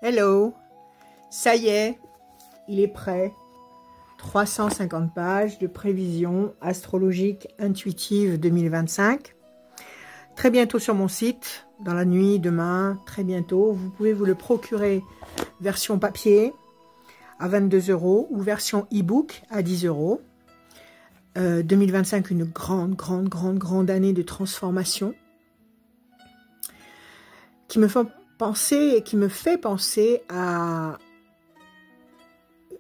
Hello, ça y est, il est prêt. 350 pages de prévision astrologique intuitive 2025. Très bientôt sur mon site, dans la nuit, demain, très bientôt. Vous pouvez vous le procurer version papier à 22 € ou version e-book à 10 €. 2025, une grande année de transformation qui me fait penser à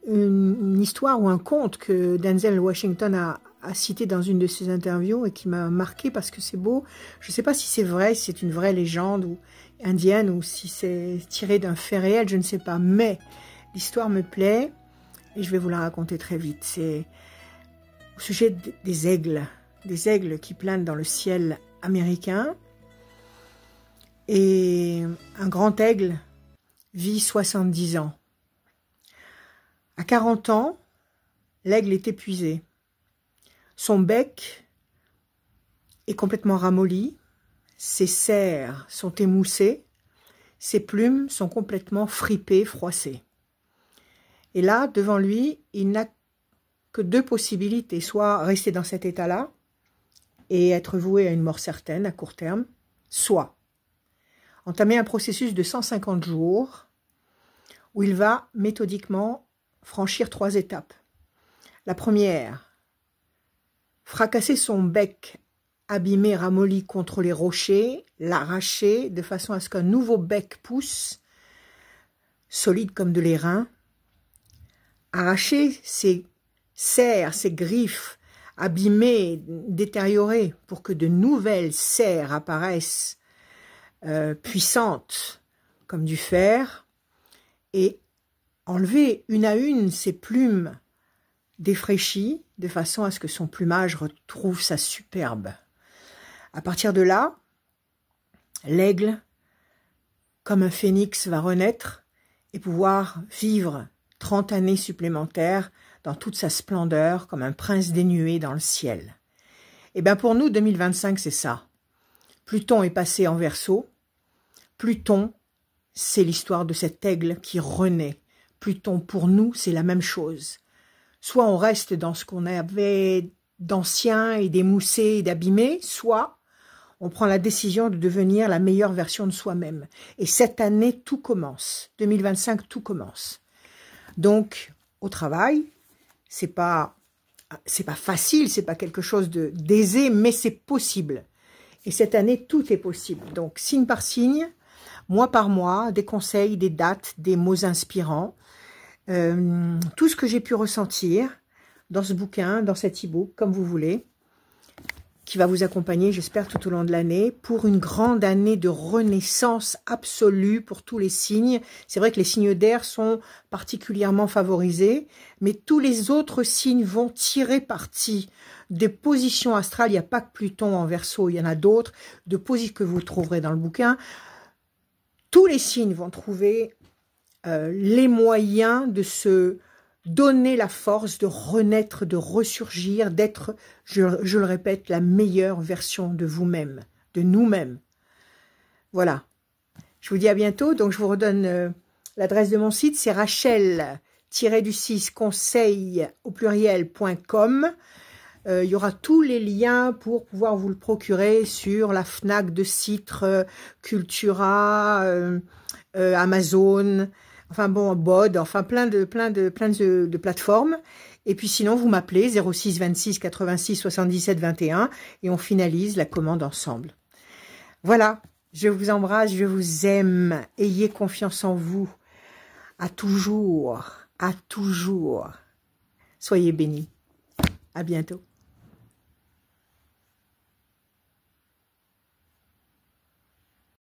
une histoire ou un conte que Denzel Washington a cité dans une de ses interviews et qui m'a marqué parce que c'est beau. Je ne sais pas si c'est vrai, si c'est une vraie légende ou indienne ou si c'est tiré d'un fait réel, je ne sais pas. Mais l'histoire me plaît et je vais vous la raconter très vite. C'est au sujet des aigles qui planent dans le ciel américain. Et un grand aigle vit 70 ans. À 40 ans, l'aigle est épuisé. Son bec est complètement ramolli, ses serres sont émoussées, ses plumes sont complètement fripées, froissées. Et là, devant lui, il n'a que deux possibilités, soit rester dans cet état-là et être voué à une mort certaine à court terme, soit entamer un processus de 150 jours où il va méthodiquement franchir 3 étapes. La première, fracasser son bec abîmé, ramolli contre les rochers, l'arracher de façon à ce qu'un nouveau bec pousse, solide comme de l'airain, arracher ses serres, ses griffes abîmées, détériorées, pour que de nouvelles serres apparaissent puissantes comme du fer, et enlever une à une ses plumes défraîchies de façon à ce que son plumage retrouve sa superbe. À partir de là, l'aigle, comme un phénix, va renaître et pouvoir vivre 30 années supplémentaires dans toute sa splendeur, comme un prince dénué dans le ciel. Et bien pour nous, 2025, c'est ça. Pluton est passé en Verseau. Pluton, c'est l'histoire de cet aigle qui renaît. Pluton, pour nous, c'est la même chose. Soit on reste dans ce qu'on avait d'ancien et d'émoussé et d'abîmé, soit on prend la décision de devenir la meilleure version de soi-même. Et cette année, tout commence. 2025, tout commence. Donc, au travail, c'est pas facile, c'est pas quelque chose d'aisé, mais c'est possible. Et cette année, tout est possible. Donc, signe par signe, mois par mois, des conseils, des dates, des mots inspirants. Tout ce que j'ai pu ressentir dans ce bouquin, dans cet e-book, comme vous voulez, qui va vous accompagner, j'espère, tout au long de l'année, pour une grande année de renaissance absolue pour tous les signes. C'est vrai que les signes d'air sont particulièrement favorisés, mais tous les autres signes vont tirer parti des positions astrales. Il n'y a pas que Pluton en Verseau, il y en a d'autres, de positions que vous trouverez dans le bouquin. Tous les signes vont trouver les moyens de se donner la force de renaître, de ressurgir, d'être, je le répète, la meilleure version de vous-même, de nous-mêmes. Voilà. Je vous dis à bientôt. Donc, je vous redonne l'adresse de mon site. C'est rachel-conseil au pluriel.com. Il y aura tous les liens pour pouvoir vous le procurer sur la Fnac de Citre, Cultura, Amazon, enfin bon, Bod, enfin plein de plateformes. Et puis sinon, vous m'appelez 06 26 86 77 21 et on finalise la commande ensemble. Voilà, je vous embrasse, je vous aime. Ayez confiance en vous. À toujours, à toujours. Soyez bénis. À bientôt.